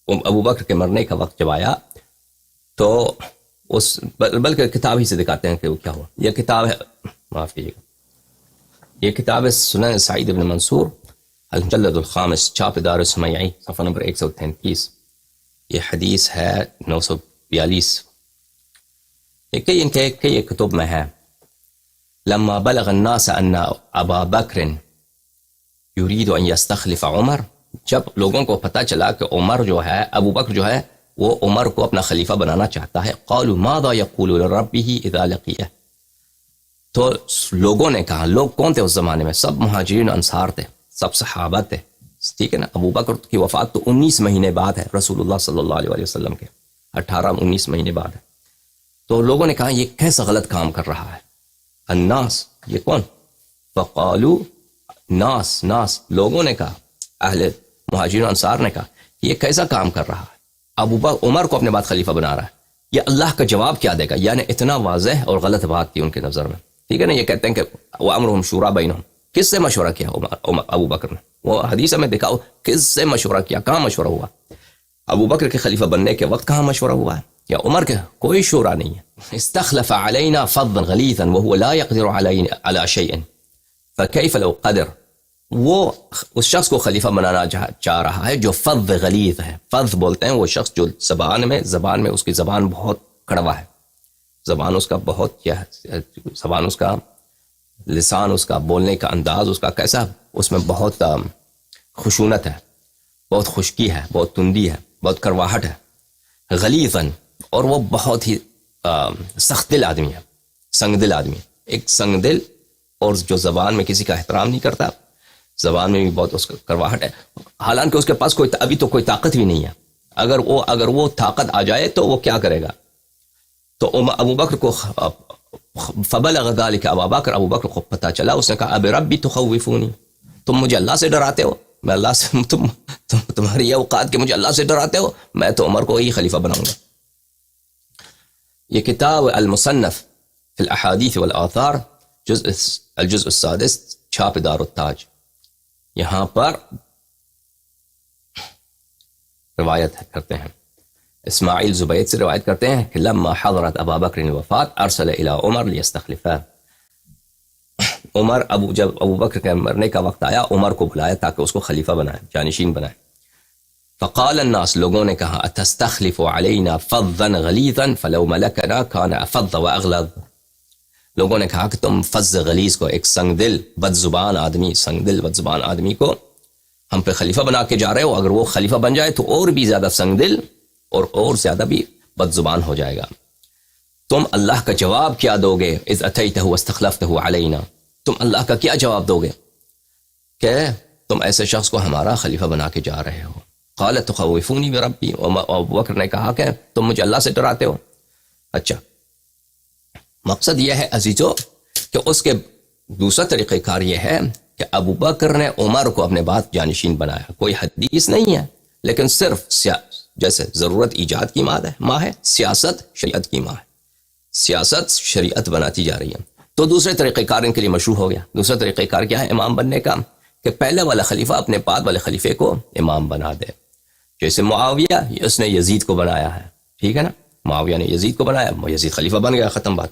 ابو بکر کے مرنے کا وقت جب آیا تو اس بلکہ کتاب ہی سے دکھاتے ہیں کہ وہ کیا ہوا. یہ کتاب ہے، معاف کیجیے گا، یہ کتاب ہے سنن سعید بن منصور المجلد الخامس، چھاپ دار السمیعی، صفحہ نمبر 133. یہ حدیث ہے 942. یہ کئی کتب میں ہے. لما بلغ الناس ان ابا بکر یرید ان یستخلف عمر، جب لوگوں کو پتہ چلا کہ عمر جو ہے، ابو بکر جو ہے، وہ عمر کو اپنا خلیفہ بنانا چاہتا ہے. قالوا ماذا يقول لربه اذا لقيه، تو لوگوں نے کہا، لوگ کون تھے اس زمانے میں؟ سب مہاجرین انصار تھے، سب صحابہ تھے، ٹھیک ہے نا. ابو بکر کی وفات تو 19 مہینے بعد ہے رسول اللہ صلی اللہ علیہ وسلم کے، 18-19 مہینے بعد ہے. تو لوگوں نے کہا یہ کیسا غلط کام کر رہا ہے. الناس، یہ کون؟ فقالوا ناس، لوگوں نے کہا، اہل مہاجرین انصار نے کہا یہ کیسا کام کر رہا ہے، ابو بکر عمر کو اپنے بعد خلیفہ بنا رہا ہے. یہ اللہ کا جواب کیا دے گا؟ یعنی اتنا واضح اور غلط بات تھی ان کے نظر میں، ٹھیک ہے نا. یہ کہتے ہیں کہ وَأَمْرُهُمْ شُورَىٰ بَيْنَهُمْ، کس سے مشورہ کیا ابو بکر نے؟ وہ حدیث میں دکھاؤ کس سے مشورہ کیا، کہاں مشورہ ہوا؟ ابو بکر کے خلیفہ بننے کے وقت کہاں مشورہ ہوا ہے؟ یا عمر کے کوئی شورا نہیں ہے. استخلف علینا فظا غلیظا وهو لا يقدر على شيء فكيف لو قدر، وہ اس شخص کو خلیفہ بنانا چاہ رہا ہے جو فظ غلیظ ہے. فظ بولتے ہیں وہ شخص جو زبان میں اس کی زبان بہت کڑوا ہے، زبان اس کا بہت کیا ہے، زبان اس کا، لسان اس کا، بولنے کا انداز اس کا کیسا، اس میں بہت خشونت ہے، بہت خشکی ہے، بہت تندی ہے، بہت کرواہٹ ہے. غلیظاً، اور وہ بہت ہی سخت دل آدمی ہے، سنگ دل آدمی ہے. ایک سنگ دل اور جو زبان میں کسی کا احترام نہیں کرتا، زبان میں بھی بہت اس کا کرواہٹ ہے. حالانکہ اس کے پاس ابھی تو کوئی طاقت بھی نہیں ہے. اگر وہ طاقت آ جائے تو وہ کیا کرے گا؟ تو ابو بکر کو فبلغ ذلك ابو بکر کو پتہ چلا، اس نے کہا اب ربی تخوفونی، تم مجھے اللہ سے ڈراتے ہو، میں اللہ سے تمہاری یہ اوقات کہ مجھے اللہ سے ڈراتے ہو، میں تو عمر کو ہی خلیفہ بناؤں گا. یہ کتاب المصنف فی الاحادیث والآثار، الجزء السادس، چھاپ دار التاج. یہاں پر روایت کرتے ہیں، اسماعیل زبید سے روایت کرتے ہیں کہ لما حضرت ابا بکر الوفات ارسل الى عمر لیستخلفہ، جب ابو بکر کے مرنے کا وقت آیا، عمر کو بلایا تاکہ اس کو خلیفہ بنائے، جانشین بنائے. فقال الناس، لوگوں نے کہا اتستخلف علینا فظا غلیظا فلو ملکنا کان افظ واغلظ، لوگوں نے کہا کہ تم فظ غلیظ کو، ایک سنگ دل بد زبان آدمی کو ہم پہ خلیفہ بنا کے جا رہے ہو، اگر وہ خلیفہ بن جائے تو اور بھی زیادہ سنگ دل اور زیادہ بھی بد زبان ہو جائے گا. تم اللہ کا جواب کیا دو گے؟ اذ اتیتہ واستخلفتہ علینا، تم اللہ کا کیا جواب دو گے کہ تم ایسے شخص کو ہمارا خلیفہ بنا کے جا رہے ہو؟ قال تخوفونی بربی، ابو بکر نے کہا کہ تم مجھے اللہ سے ڈراتے ہو. اچھا، مقصد یہ ہے عزیزو کہ اس کے دوسرا طریقہ کار یہ ہے کہ ابو بکر نے عمر کو اپنے بعد جانشین بنایا. کوئی حدیث نہیں ہے، لیکن صرف جیسے ضرورت ایجاد کی ماں ہے، سیاست شریعت کی ماں ہے، سیاست شریعت بناتی جا رہی ہے. تو دوسرے طریقہ کار ان کے لیے مشروع ہو گیا. دوسرا طریقہ کار کیا ہے امام بننے کا؟ کہ پہلے والا خلیفہ اپنے بعد والے خلیفے کو امام بنا دے. جیسے معاویہ، اس نے یزید کو بنایا ہے، ٹھیک ہے نا، معاویہ نے یزید کو بنایا، یزید خلیفہ بن گیا، ختم بات.